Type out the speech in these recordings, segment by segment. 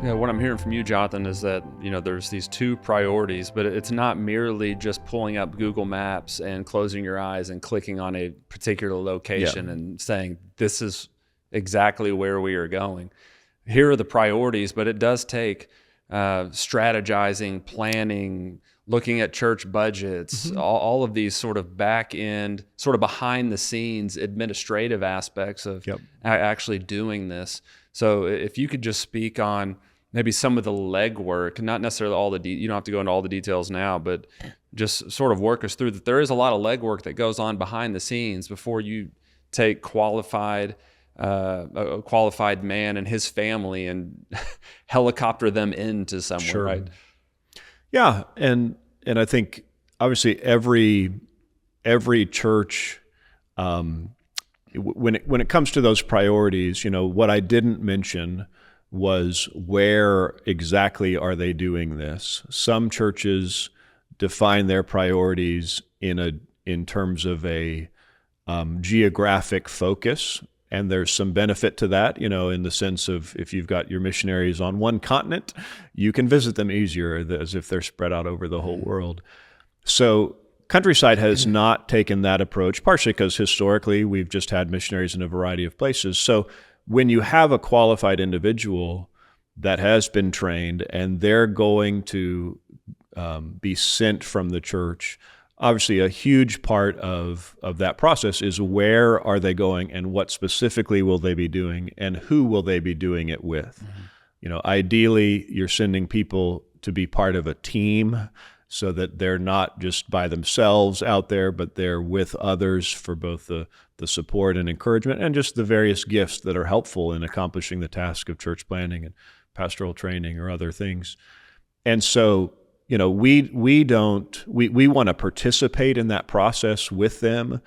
Yeah, what I'm hearing from you, Jonathan, is that, there's these two priorities, but it's not merely just pulling up Google Maps and closing your eyes and clicking on a particular location and saying, this is exactly where we are going. Here are the priorities, but it does take strategizing, planning, looking at church budgets, all of these sort of back end, sort of behind the scenes administrative aspects of actually doing this. So if you could just speak on maybe some of the legwork, not necessarily you don't have to go into all the details now, but just sort of work us through that. There is a lot of legwork that goes on behind the scenes before you take a qualified man and his family and helicopter them into somewhere, right? Yeah, and I think obviously every church, when it comes to those priorities, what I didn't mention was where exactly are they doing this. Some churches define their priorities in terms of a geographic focus. And there's some benefit to that, in the sense of if you've got your missionaries on one continent, you can visit them easier as if they're spread out over the whole world. So Countryside has not taken that approach, partially because historically we've just had missionaries in a variety of places. So when you have a qualified individual that has been trained and they're going to be sent from the church, obviously, a huge part of that process is where are they going and what specifically will they be doing and who will they be doing it with. Ideally, you're sending people to be part of a team so that they're not just by themselves out there, but they're with others for both the support and encouragement and just the various gifts that are helpful in accomplishing the task of church planning and pastoral training or other things. And so we want to participate in that process with them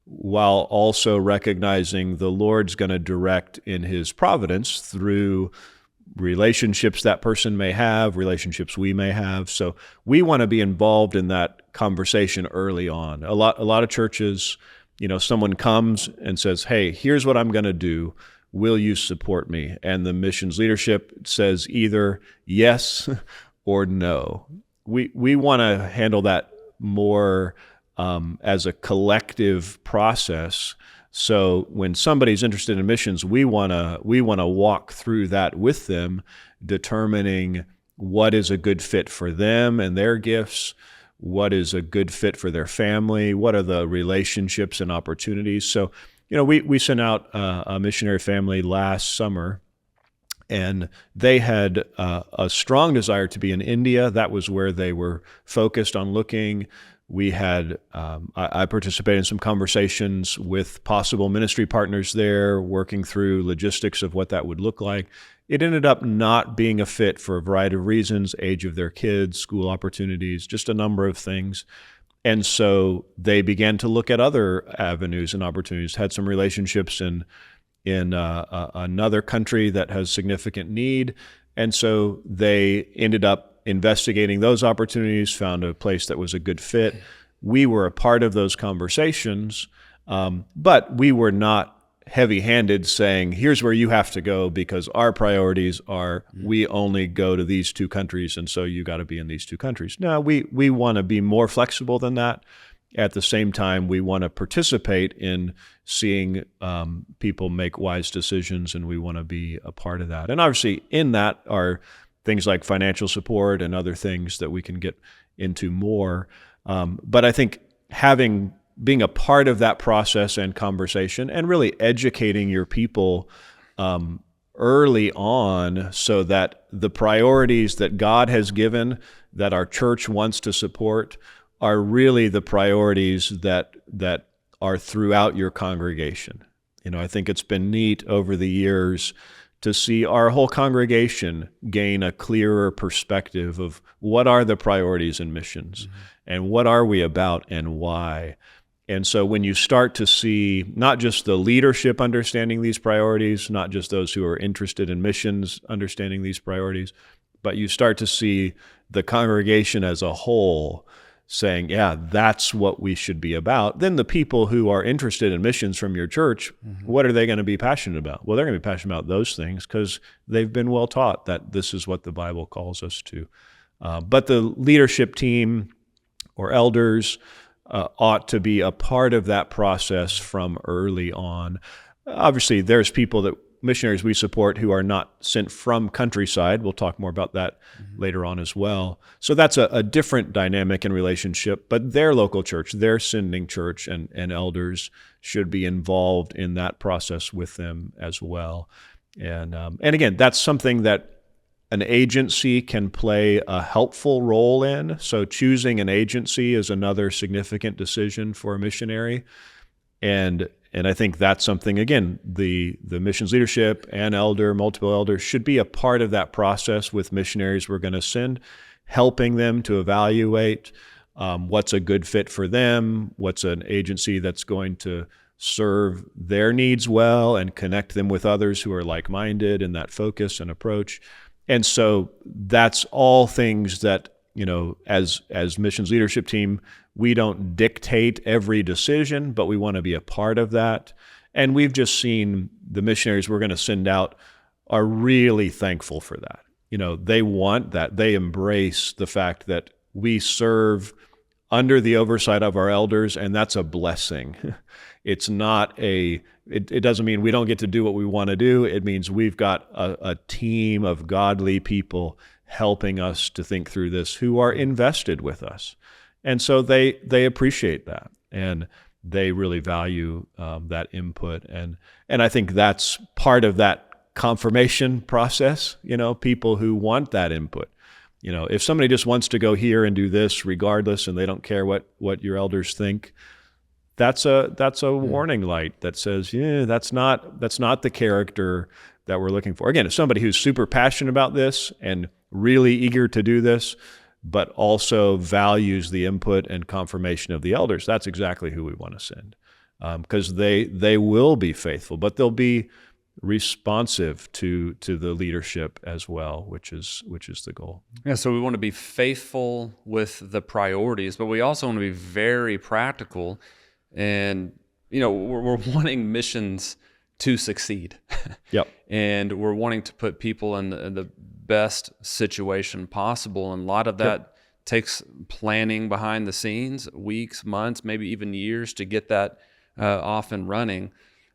while also recognizing the Lord's going to direct in His providence through relationships that person may have, relationships we may have. So we want to be involved in that conversation early on. A lot of churches, someone comes and says, "Hey, here's what I'm going to do. Will you support me?" And the missions leadership says either yes or no. We want to handle that more as a collective process. So when somebody's interested in missions, we want to walk through that with them, determining what is a good fit for them and their gifts, what is a good fit for their family, what are the relationships and opportunities. So, we sent out a missionary family last summer, and they had a strong desire to be in India. That was where they were focused on looking. We had, I participated in some conversations with possible ministry partners there, working through logistics of what that would look like. It ended up not being a fit for a variety of reasons: age of their kids, school opportunities, just a number of things. And so they began to look at other avenues and opportunities, had some relationships in another country that has significant need. And so they ended up investigating those opportunities, found a place that was a good fit. We were a part of those conversations, but we were not heavy-handed saying, here's where you have to go because our priorities are we only go to these two countries, and so you got to be in these two countries. No, we want to be more flexible than that. At the same time, we want to participate in seeing people make wise decisions, and we want to be a part of that. And obviously in that are things like financial support and other things that we can get into more. But I think being a part of that process and conversation and really educating your people early on so that the priorities that God has given, that our church wants to support, are really the priorities that are throughout your congregation. I think it's been neat over the years to see our whole congregation gain a clearer perspective of what are the priorities in missions and what are we about and why. And so when you start to see not just the leadership understanding these priorities, not just those who are interested in missions understanding these priorities, but you start to see the congregation as a whole saying, yeah, that's what we should be about. Then the people who are interested in missions from your church, what are they going to be passionate about? Well, they're going to be passionate about those things because they've been well taught that this is what the Bible calls us to. But the leadership team or elders ought to be a part of that process from early on. Obviously, there's missionaries we support who are not sent from countryside. We'll talk more about that later on as well. So that's a different dynamic and relationship, but their local church, their sending church and elders should be involved in that process with them as well. And again, that's something that an agency can play a helpful role in. So choosing an agency is another significant decision for a missionary. And I think that's something, again, the missions leadership and multiple elders should be a part of that process with missionaries we're going to send, helping them to evaluate what's a good fit for them, what's an agency that's going to serve their needs well and connect them with others who are like-minded in that focus and approach. And so that's all things that, as missions leadership team, we don't dictate every decision, but we want to be a part of that. And we've just seen the missionaries we're going to send out are really thankful for that. They want that. They embrace the fact that we serve under the oversight of our elders, and that's a blessing. It's not it doesn't mean we don't get to do what we want to do. It means we've got a team of godly people helping us to think through this who are invested with us. And so they appreciate that, and they really value that input. And I think that's part of that confirmation process, people who want that input. If somebody just wants to go here and do this regardless, and they don't care what your elders think, that's a warning light that says, that's not the character that we're looking for. Again, if somebody who's super passionate about this and really eager to do this, but also values the input and confirmation of the elders, that's exactly who we want to send, because they will be faithful, but they'll be responsive to the leadership as well, which is the goal. Yeah, so we want to be faithful with the priorities, but we also want to be very practical, and we're wanting missions to succeed. Yep. And we're wanting to put people in the best situation possible, and a lot of that takes planning behind the scenes, weeks, months, maybe even years to get that off and running.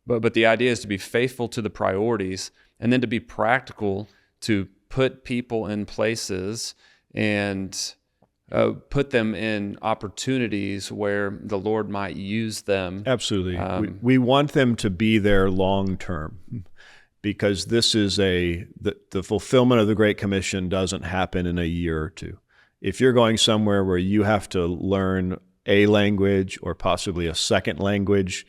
But the idea is to be faithful to the priorities, and then to be practical, to put people in places and put them in opportunities where the Lord might use them. Absolutely. We want them to be there long term, because this is the fulfillment of the Great Commission doesn't happen in a year or two. If you're going somewhere where you have to learn a language or possibly a second language,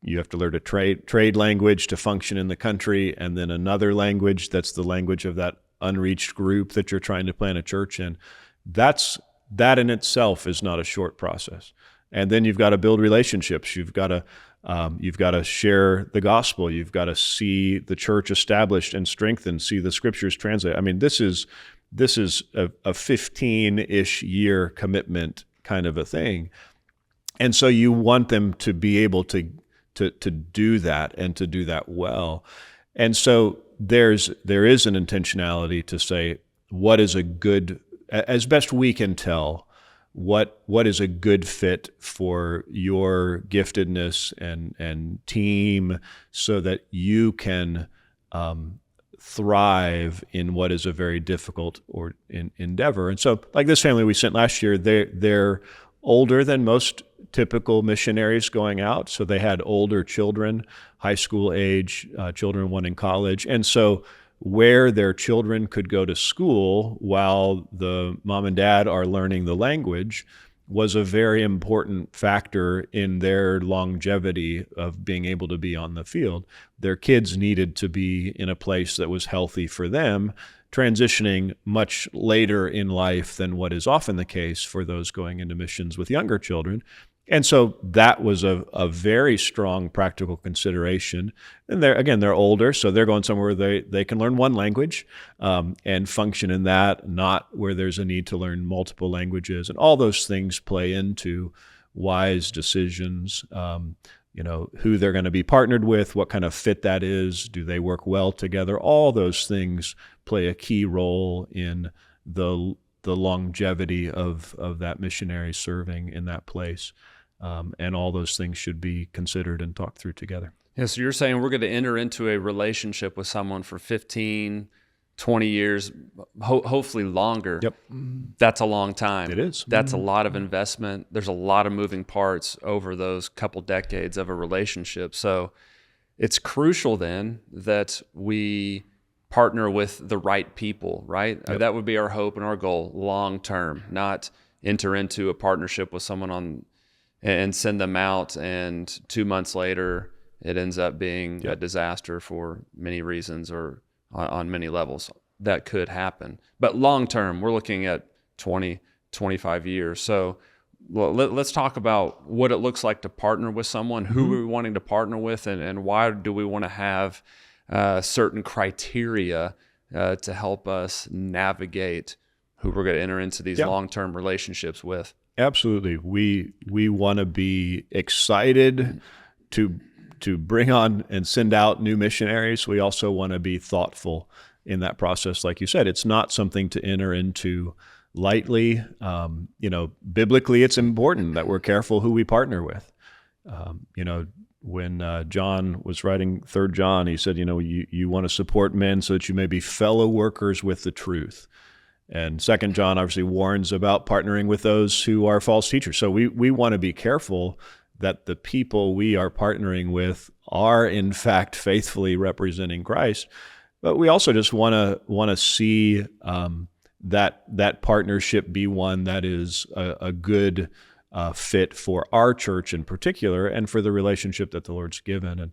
you have to learn a trade language to function in the country, and then another language that's the language of that unreached group that you're trying to plant a church in. That in itself is not a short process. And then you've got to build relationships. You've got to share the gospel. You've got to see the church established and strengthened, see the scriptures translated. I mean, this is a 15-ish year commitment kind of a thing. And so you want them to be able to do that, and to do that well. And so there is an intentionality to say, what is a good, as best we can tell, what is a good fit for your giftedness and team, so that you can thrive in what is a very difficult endeavor. And so, like this family we sent last year, they're older than most typical missionaries going out. So they had older children, high school age children, one in college. And so where their children could go to school while the mom and dad are learning the language was a very important factor in their longevity of being able to be on the field. Their kids needed to be in a place that was healthy for them, transitioning much later in life than what is often the case for those going into missions with younger children. And so that was a very strong practical consideration. And they're older, so they're going somewhere where they can learn one language and function in that, not where there's a need to learn multiple languages. And all those things play into wise decisions, who they're going to be partnered with, what kind of fit that is, do they work well together? All those things play a key role in the longevity of that missionary serving in that place. And all those things should be considered and talked through together. Yeah, so you're saying we're going to enter into a relationship with someone for 15, 20 years, hopefully longer. Yep. That's a long time. It is. That's a lot of investment. There's a lot of moving parts over those couple decades of a relationship. So it's crucial then that we partner with the right people, right? Yep. That would be our hope and our goal long term, not enter into a partnership with someone and send them out, and 2 months later it ends up being a disaster for many reasons or on many levels. That could happen. But long term, we're looking at 20, 25 years. So let's talk about what it looks like to partner with someone, who we're wanting to partner with, and why do we want to have certain criteria to help us navigate who we're going to enter into these long-term relationships with. Absolutely. We want to be excited to bring on and send out new missionaries. We also want to be thoughtful in that process. Like you said, it's not something to enter into lightly. Biblically, it's important that we're careful who we partner with. When John was writing 3 John, he said, you want to support men so that you may be fellow workers with the truth. And 2 John obviously warns about partnering with those who are false teachers. So we want to be careful that the people we are partnering with are in fact faithfully representing Christ. But we also just want to see that partnership be one that is a good fit for our church in particular, and for the relationship that the Lord's given.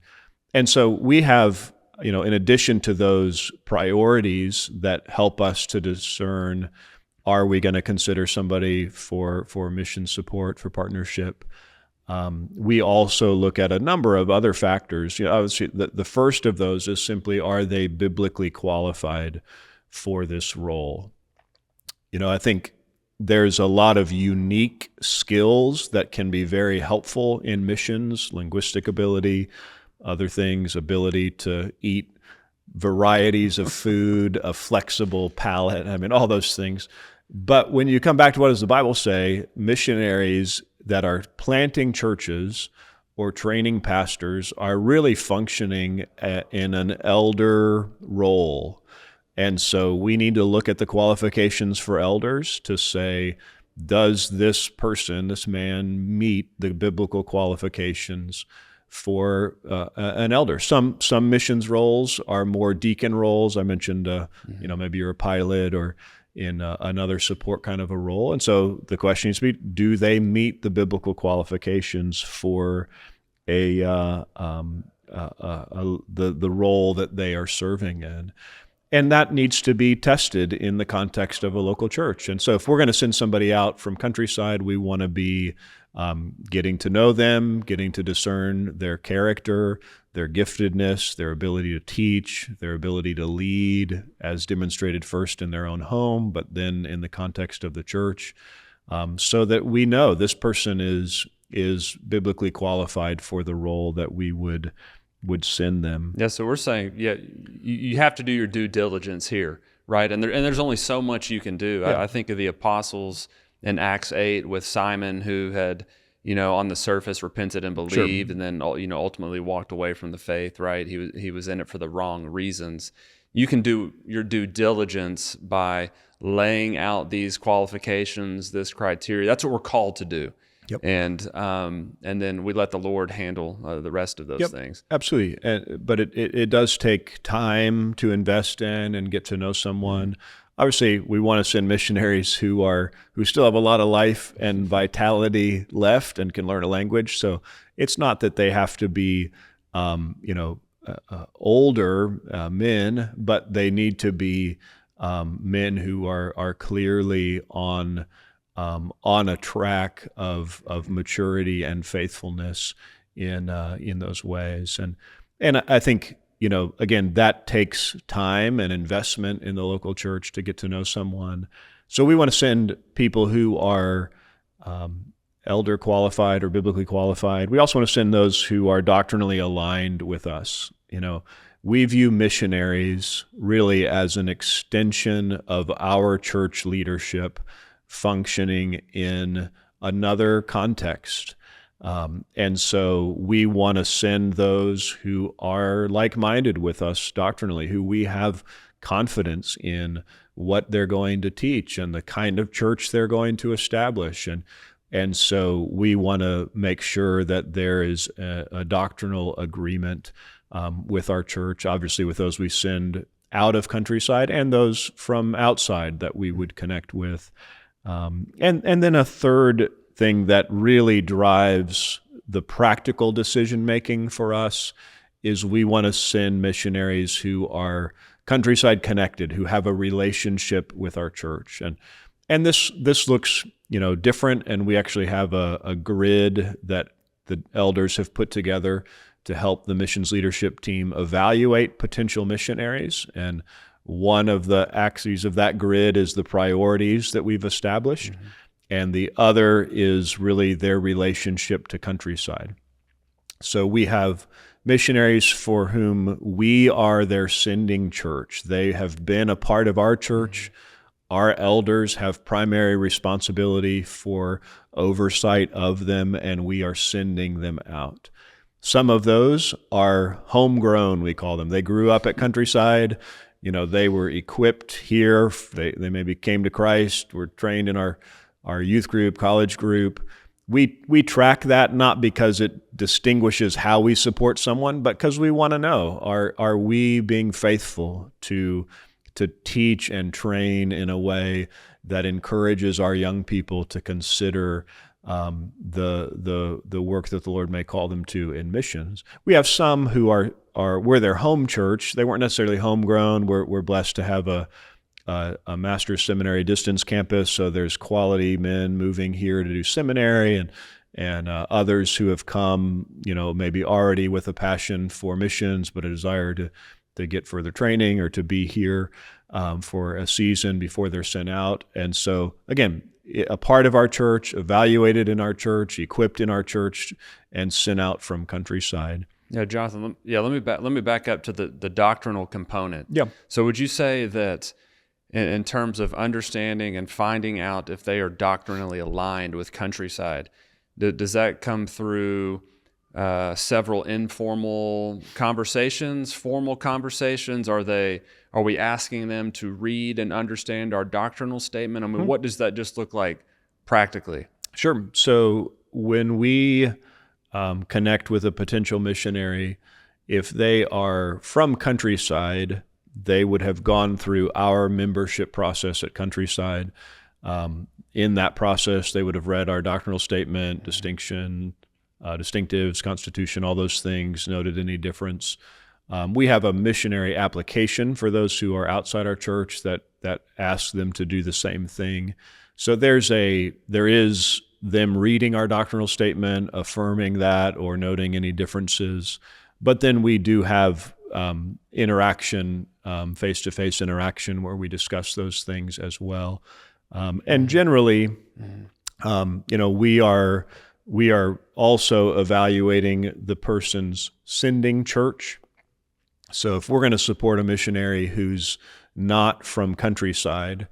And so we have, in addition to those priorities that help us to discern, are we going to consider somebody for mission support, for partnership? We also look at a number of other factors. Obviously, the first of those is simply, are they biblically qualified for this role? I think there's a lot of unique skills that can be very helpful in missions: linguistic ability, other things, ability to eat varieties of food, a flexible palate, all those things. But when you come back to what does the Bible say, missionaries that are planting churches or training pastors are really functioning in an elder role. And so we need to look at the qualifications for elders to say, does this person, this man, meet the biblical qualifications for an elder? Some missions roles are more deacon roles. I mentioned, maybe you're a pilot or in another support kind of a role. And so the question is, do they meet the biblical qualifications for the role that they are serving in? And that needs to be tested in the context of a local church. And so if we're going to send somebody out from Countryside, we want to be getting to know them, getting to discern their character, their giftedness, their ability to teach, their ability to lead, as demonstrated first in their own home, but then in the context of the church, so that we know this person is biblically qualified for the role that we would send them. Yeah, so we're saying, you have to do your due diligence here, right? And there's only so much you can do. I think of the apostles in Acts 8 with Simon, who had, on the surface repented and believed, and then, ultimately walked away from the faith, right? He was in it for the wrong reasons. You can do your due diligence by laying out these qualifications, this criteria. That's what we're called to do. Yep. And then we let the Lord handle the rest of those things. Absolutely. But it does take time to invest in and get to know someone. Obviously, we want to send missionaries who still have a lot of life and vitality left and can learn a language. So it's not that they have to be, older men, but they need to be men who are clearly on on a track of maturity and faithfulness in those ways. And I think, again, that takes time and investment in the local church to get to know someone. So we want to send people who are elder qualified or biblically qualified. We also want to send those who are doctrinally aligned with us. We view missionaries really as an extension of our church leadership functioning in another context. And so we want to send those who are like-minded with us doctrinally, who we have confidence in what they're going to teach and the kind of church they're going to establish. And so we want to make sure that there is a doctrinal agreement with our church, obviously with those we send out of Countryside and those from outside that we would connect with. And then a third thing that really drives the practical decision-making for us is we want to send missionaries who are Countryside connected, who have a relationship with our church. And this looks, different, and we actually have a grid that the elders have put together to help the missions leadership team evaluate potential missionaries. And one of the axes of that grid is the priorities that we've established, and the other is really their relationship to Countryside. So we have missionaries for whom we are their sending church. They have been a part of our church. Our elders have primary responsibility for oversight of them, and we are sending them out. Some of those are homegrown, we call them. They grew up at Countryside. They were equipped here. They maybe came to Christ, were trained in our youth group, college group. We track that not because it distinguishes how we support someone, but because we want to know, are we being faithful to teach and train in a way that encourages our young people to consider the work that the Lord may call them to in missions. We have some who we're their home church. They weren't necessarily homegrown. We're blessed to have a master's seminary distance campus, so there's quality men moving here to do seminary, and others who have come, maybe already with a passion for missions, but a desire to get further training or to be here for a season before they're sent out. And so, again, a part of our church, evaluated in our church, equipped in our church, and sent out from Countryside. Yeah, Jonathan. Let me back up to the doctrinal component. Yeah. So would you say that in terms of understanding and finding out if they are doctrinally aligned with Countryside, does that come through several informal conversations, formal conversations? Are we asking them to read and understand our doctrinal statement? I mean, what does that just look like practically? Sure. So when we connect with a potential missionary, if they are from Countryside, they would have gone through our membership process at Countryside. In that process, they would have read our doctrinal statement, distinctives, constitution, all those things, noted any difference. We have a missionary application for those who are outside our church that asks them to do the same thing. So there is them reading our doctrinal statement, affirming that, or noting any differences. But then we do have interaction, face-to-face interaction, where we discuss those things as well. And generally, we are also evaluating the person's sending church. So if we're going to support a missionary who's not from Countryside,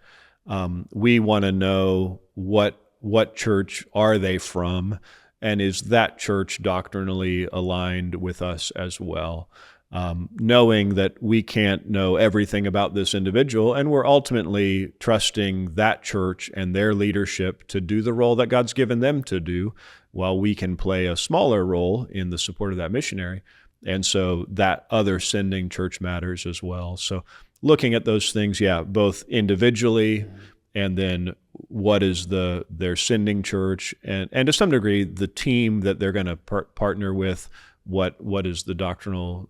we want to know what church are they from, and is that church doctrinally aligned with us as well? Knowing that we can't know everything about this individual, and we're ultimately trusting that church and their leadership to do the role that God's given them to do, while we can play a smaller role in the support of that missionary. And so that other sending church matters as well. So looking at those things, both individually, and then what is their sending church, and to some degree, the team that they're going to partner with, what is the doctrinal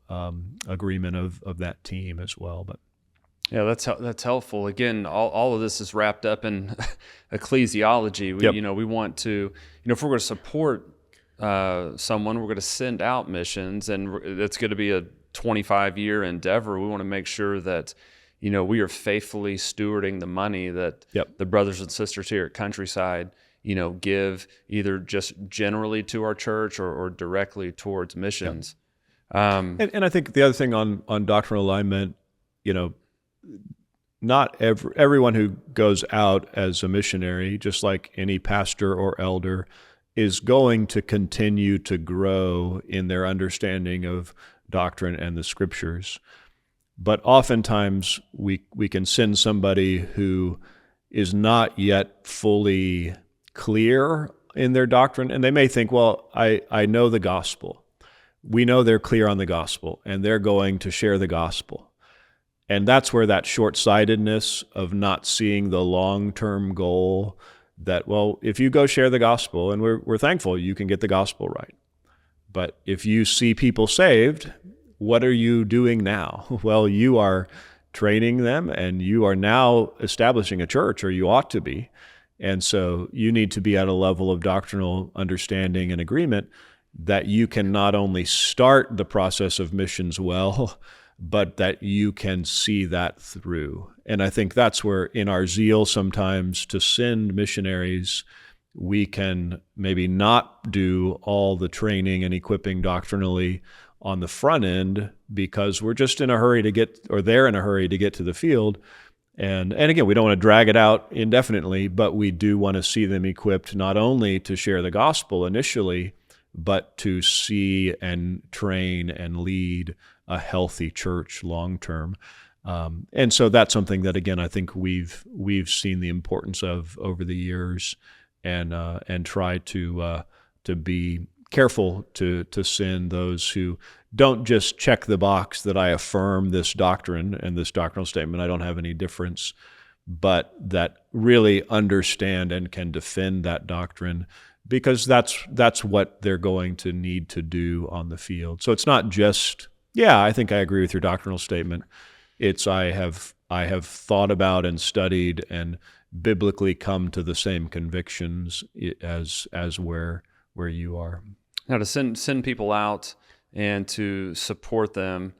agreement of that team as well. But Yeah, that's helpful. Again, all of this is wrapped up in ecclesiology. Yep. We want to, if we're going to support someone, we're going to send out missions, and it's going to be a 25-year endeavor. We want to make sure that, we are faithfully stewarding the money that Yep. the brothers and sisters here at Countryside, give either just generally to our church or directly towards missions. And I think the other thing on doctrinal alignment, not everyone who goes out as a missionary, just like any pastor or elder, is going to continue to grow in their understanding of doctrine and the scriptures. But oftentimes we can send somebody who is not yet fully clear in their doctrine, and they may think, well, I know the gospel. We know they're clear on the gospel, and they're going to share the gospel. And that's where that short-sightedness of not seeing the long-term goal that, well, if you go share the gospel, and we're thankful you can get the gospel right. But if you see people saved, what are you doing now? Well, you are training them, and you are now establishing a church, or you ought to be. And so you need to be at a level of doctrinal understanding and agreement that you can not only start the process of missions well, but that you can see that through. And I think that's where, in our zeal sometimes to send missionaries, we can maybe not do all the training and equipping doctrinally on the front end because we're just in a hurry to get, or they're in a hurry to get to the field. And again, we don't want to drag it out indefinitely, but we do want to see them equipped not only to share the gospel initially, but to see and train and lead a healthy church long term. And so that's something that, again, I think we've seen the importance of over the years, and try to be careful to send those who don't just check the box that I affirm this doctrine and this doctrinal statement, I don't have any difference, but that really understand and can defend that doctrine, because that's what they're going to need to do on the field. So it's not just, yeah, I think I agree with your doctrinal statement. It's I have thought about and studied and biblically come to the same convictions as where you are. Now, to send people out and to support them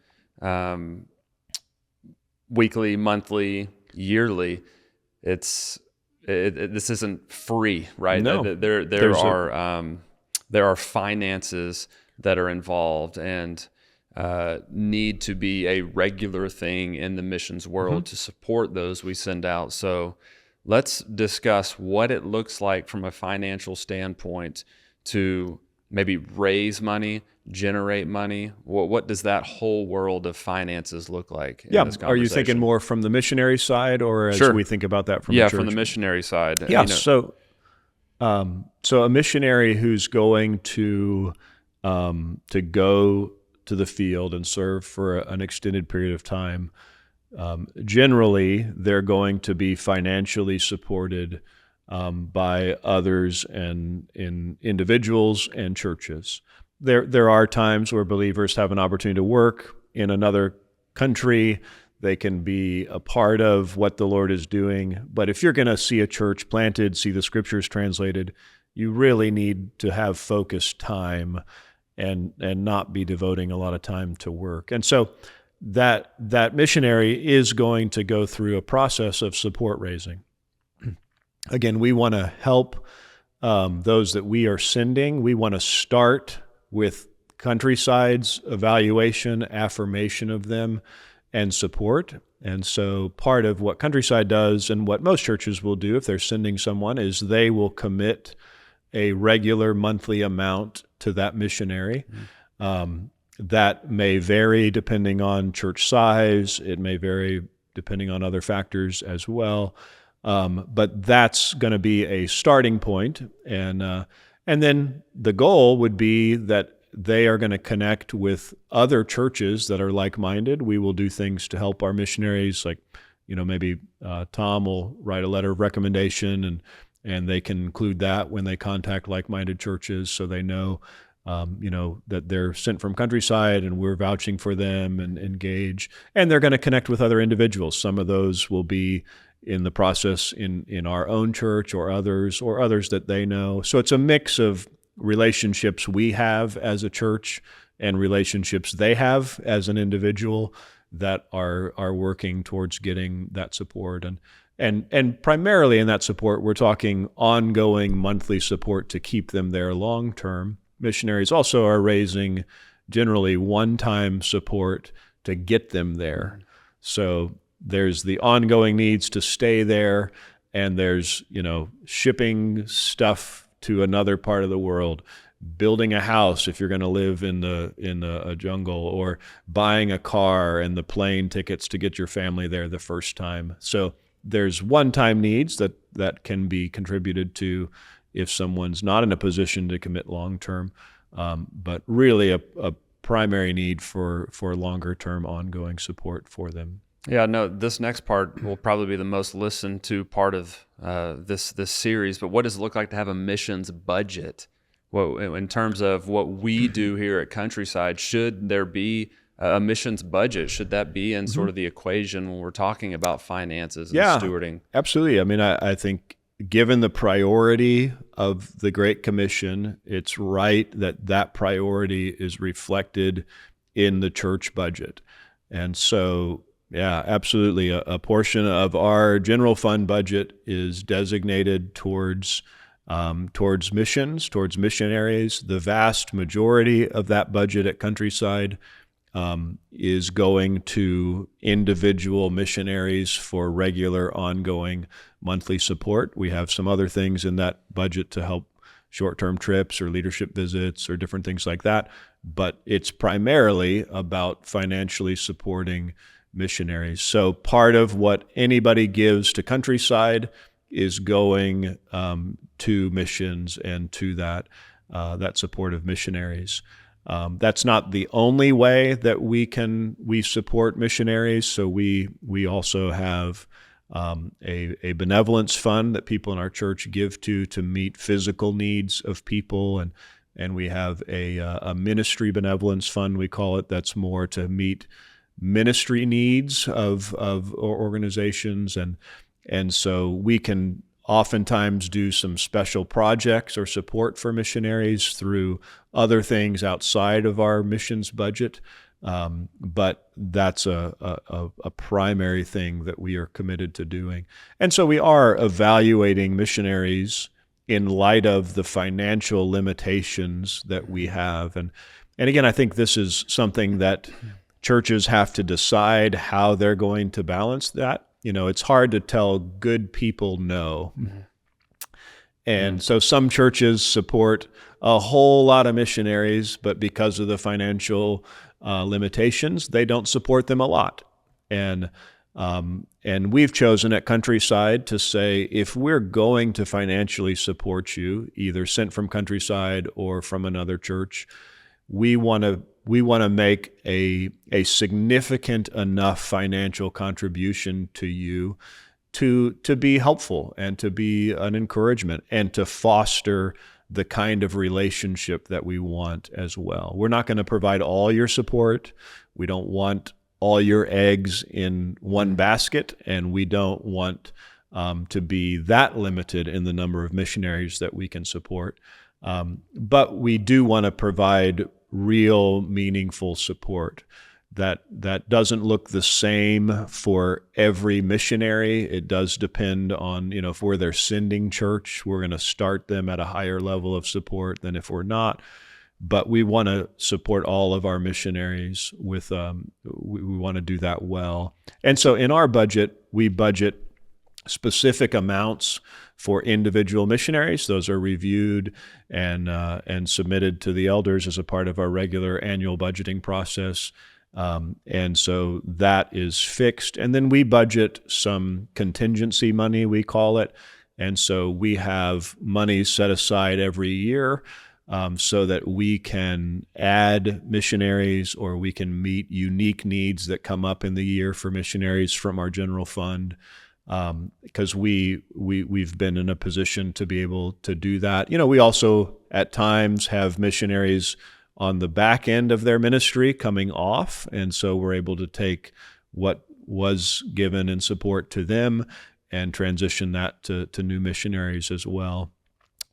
weekly, monthly, yearly, this isn't free, right? No. There are finances that are involved and need to be a regular thing in the missions world to support those we send out. So let's discuss what it looks like from a financial standpoint to maybe raise money, generate money. What does that whole world of finances look like in this conversation? Are you thinking more from the missionary side, or as we think about that from the church? From the missionary side. Yeah, so a missionary who's going to go to the field and serve for an extended period of time, generally they're going to be financially supported by others and in individuals and churches. There are times where believers have an opportunity to work in another country. They can be a part of what the Lord is doing. But if you're going to see a church planted, see the scriptures translated, you really need to have focused time and not be devoting a lot of time to work. And so that missionary is going to go through a process of support raising. Again, we want to help those that we are sending. We want to start with Countryside's evaluation, affirmation of them, and support. And so part of what Countryside does, and what most churches will do if they're sending someone, is they will commit a regular monthly amount to that missionary. That may vary depending on church size. It may vary depending on other factors as well. But that's going to be a starting point. And then the goal would be that they are going to connect with other churches that are like-minded. We will do things to help our missionaries, like, maybe Tom will write a letter of recommendation, and they can include that when they contact like-minded churches, so they know that they're sent from Countryside and we're vouching for them and engage. And they're going to connect with other individuals. Some of those will be in the process in our own church or others that they know. So it's a mix of relationships we have as a church and relationships they have as an individual that are working towards getting that support. And primarily in that support, we're talking ongoing monthly support to keep them there long term. Missionaries also are raising generally one-time support to get them there. So there's the ongoing needs to stay there, and there's, shipping stuff to another part of the world, building a house if you're going to live in a jungle, or buying a car and the plane tickets to get your family there the first time. So there's one-time needs that can be contributed to if someone's not in a position to commit long-term, but really a primary need for longer-term ongoing support for them. Yeah, no, this next part will probably be the most listened to part of this series, but what does it look like to have a missions budget? Well, in terms of what we do here at Countryside, should there be a missions budget? Should that be in sort of the equation when we're talking about finances and stewarding? Absolutely. I mean, I think given the priority of the Great Commission, it's right that priority is reflected in the church budget. And so, yeah, absolutely. A portion of our general fund budget is designated towards missions, towards missionaries. The vast majority of that budget at Countryside is going to individual missionaries for regular, ongoing monthly support. We have some other things in that budget to help short-term trips or leadership visits or different things like that, but it's primarily about financially supporting missionaries. So part of what anybody gives to Countryside is going to missions and to that support of missionaries. That's not the only way that we support missionaries. So we also have a benevolence fund that people in our church give to meet physical needs of people, and we have a ministry benevolence fund, we call it, that's more to meet ministry needs of organizations, and so we can oftentimes do some special projects or support for missionaries through other things outside of our missions budget. But that's a primary thing that we are committed to doing. And so we are evaluating missionaries in light of the financial limitations that we have. And again, I think this is something that churches have to decide how they're going to balance that. It's hard to tell good people no. Mm-hmm. And so some churches support a whole lot of missionaries, but because of the financial limitations, they don't support them a lot. And we've chosen at Countryside to say, if we're going to financially support you, either sent from Countryside or from another church, we want to make a significant enough financial contribution to you to be helpful and to be an encouragement and to foster the kind of relationship that we want as well. We're not going to provide all your support. We don't want all your eggs in one basket, and we don't want to be that limited in the number of missionaries that we can support. But we do want to provide real, meaningful support that doesn't look the same for every missionary. It does depend on, if we're their sending church, we're going to start them at a higher level of support than if we're not. But we want to support all of our missionaries with, we want to do that well. And so in our budget, we budget specific amounts for individual missionaries. Those are reviewed and submitted to the elders as a part of our regular annual budgeting process. And so that is fixed. And then we budget some contingency money, we call it. And so we have money set aside every year so that we can add missionaries, or we can meet unique needs that come up in the year for missionaries from our general fund. because we've been in a position to be able to do that. We also at times have missionaries on the back end of their ministry coming off, and so we're able to take what was given in support to them and transition that to new missionaries as well.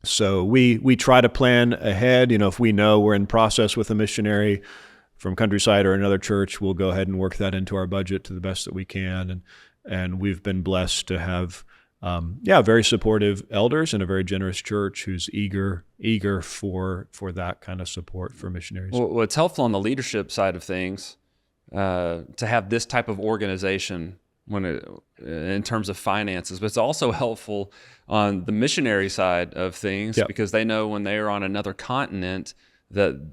So we try to plan ahead. If we know we're in process with a missionary from Countryside or another church, we'll go ahead and work that into our budget to the best that we can. And we've been blessed to have, very supportive elders and a very generous church who's eager for that kind of support for missionaries. Well, it's helpful on the leadership side of things to have this type of organization in terms of finances, but it's also helpful on the missionary side of things because they know when they are on another continent that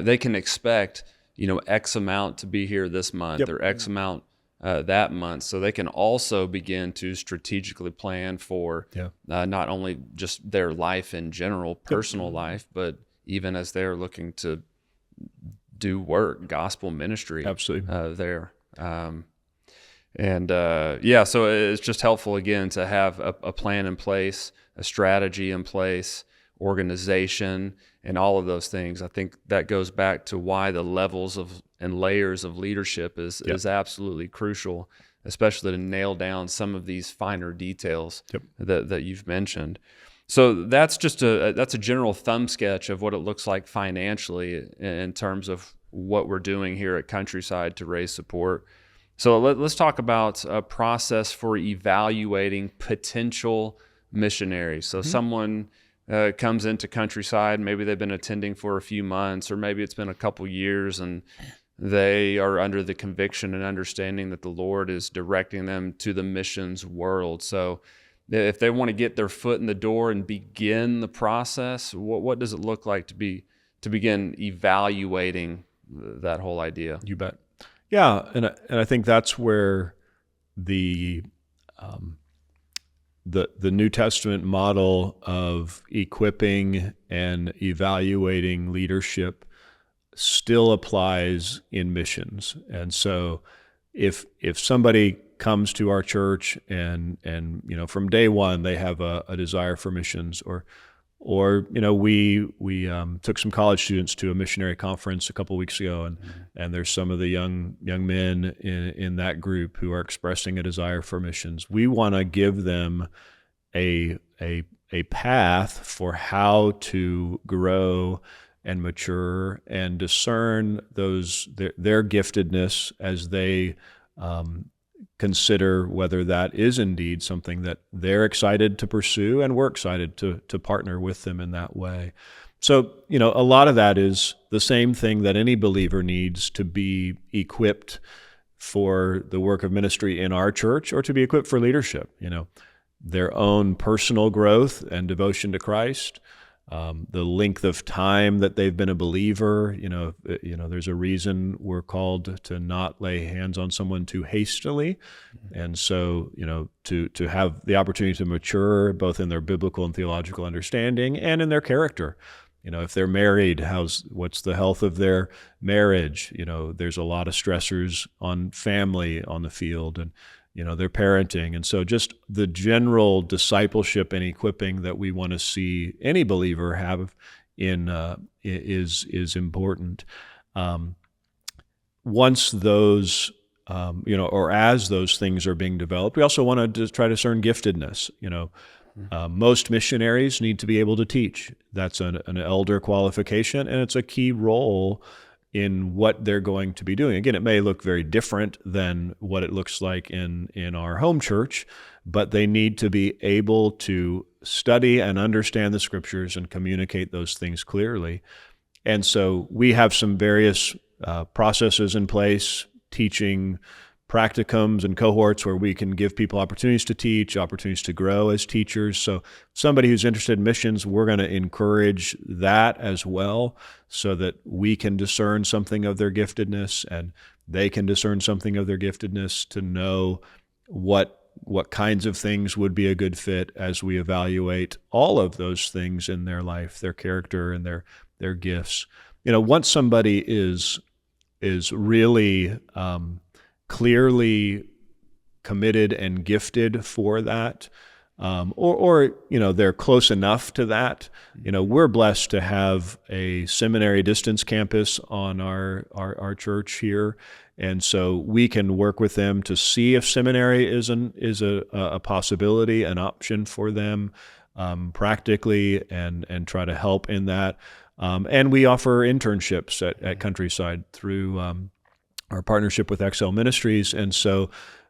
they can expect X amount to be here this month or X amount that month, so they can also begin to strategically plan for not only just their life in general, personal life, but even as they're looking to do work, gospel ministry. Absolutely. There. So it's just helpful again to have a plan in place, a strategy in place, organization, and all of those things. I think that goes back to why the levels and layers of leadership is absolutely crucial, especially to nail down some of these finer details that you've mentioned. So that's just that's a general thumb sketch of what it looks like financially in terms of what we're doing here at Countryside to raise support. So let's talk about a process for evaluating potential missionaries. So someone comes into Countryside, maybe they've been attending for a few months, or maybe it's been a couple years, and they are under the conviction and understanding that the Lord is directing them to the missions world. So if they want to get their foot in the door and begin the process, what does it look like to begin evaluating that whole idea? You bet. Yeah, and I think that's where the New Testament model of equipping and evaluating leadership still applies in missions. And so if somebody comes to our church and from day one they have a desire for missions, or we took some college students to a missionary conference a couple of weeks ago, and there's some of the young men in that group who are expressing a desire for missions. We want to give them a path for how to grow and mature and discern their giftedness as they consider whether that is indeed something that they're excited to pursue, and we're excited to partner with them in that way. So, a lot of that is the same thing that any believer needs to be equipped for the work of ministry in our church, or to be equipped for leadership, their own personal growth and devotion to Christ, the length of time that they've been a believer. There's a reason we're called to not lay hands on someone too hastily. And so, to have the opportunity to mature both in their biblical and theological understanding and in their character. If they're married, what's the health of their marriage? There's a lot of stressors on family on the field, and their parenting. And so just the general discipleship and equipping that we want to see any believer have is important. Once those, or as those things are being developed, we also want to try to discern giftedness. Most missionaries need to be able to teach. That's an elder qualification, and it's a key role in what they're going to be doing. Again, it may look very different than what it looks like in our home church, but they need to be able to study and understand the scriptures and communicate those things clearly. And so we have some various processes in place, teaching practicums and cohorts where we can give people opportunities to teach, opportunities to grow as teachers. So somebody who's interested in missions, we're going to encourage that as well, so that we can discern something of their giftedness and they can discern something of their giftedness to know what kinds of things would be a good fit as we evaluate all of those things in their life, their character and their gifts. Once somebody is really clearly committed and gifted for that, or they're close enough to that. We're blessed to have a seminary distance campus on our church here, and so we can work with them to see if seminary is a possibility, an option for them practically, and try to help in that. And we offer internships at Countryside through our partnership with XL Ministries, and so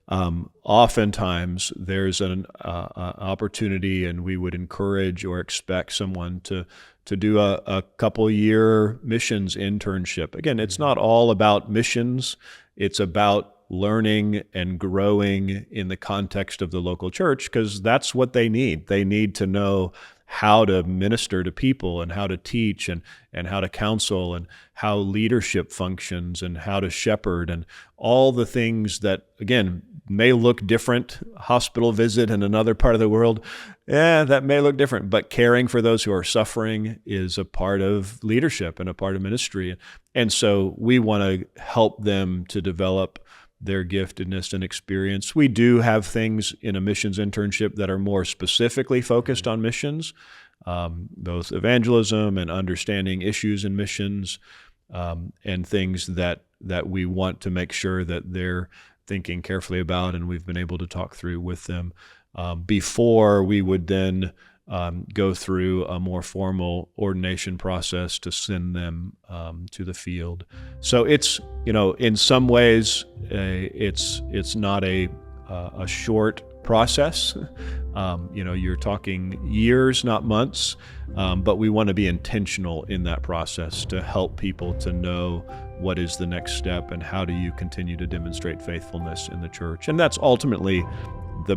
oftentimes there's an opportunity, and we would encourage or expect someone to do a couple-year missions internship. Again, it's not all about missions. It's about learning and growing in the context of the local church, because that's what they need. They need to know how to minister to people and how to teach and how to counsel and how leadership functions and how to shepherd and all the things that, again, may look different. Hospital visit in another part of the world, that may look different, but caring for those who are suffering is a part of leadership and a part of ministry. And so we want to help them to develop their giftedness and experience. We do have things in a missions internship that are more specifically focused on missions, both evangelism and understanding issues in missions, and things that we want to make sure that they're thinking carefully about, and we've been able to talk through with them before we would then go through a more formal ordination process to send them to the field. So it's, in some ways, it's not a short process. You're talking years, not months, but we want to be intentional in that process to help people to know what is the next step and how do you continue to demonstrate faithfulness in the church. And that's ultimately the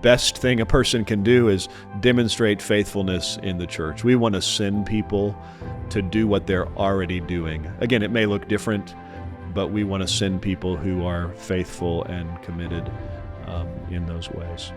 best thing a person can do, is demonstrate faithfulness in the church. We want to send people to do what they're already doing. Again, it may look different, but we want to send people who are faithful and committed in those ways.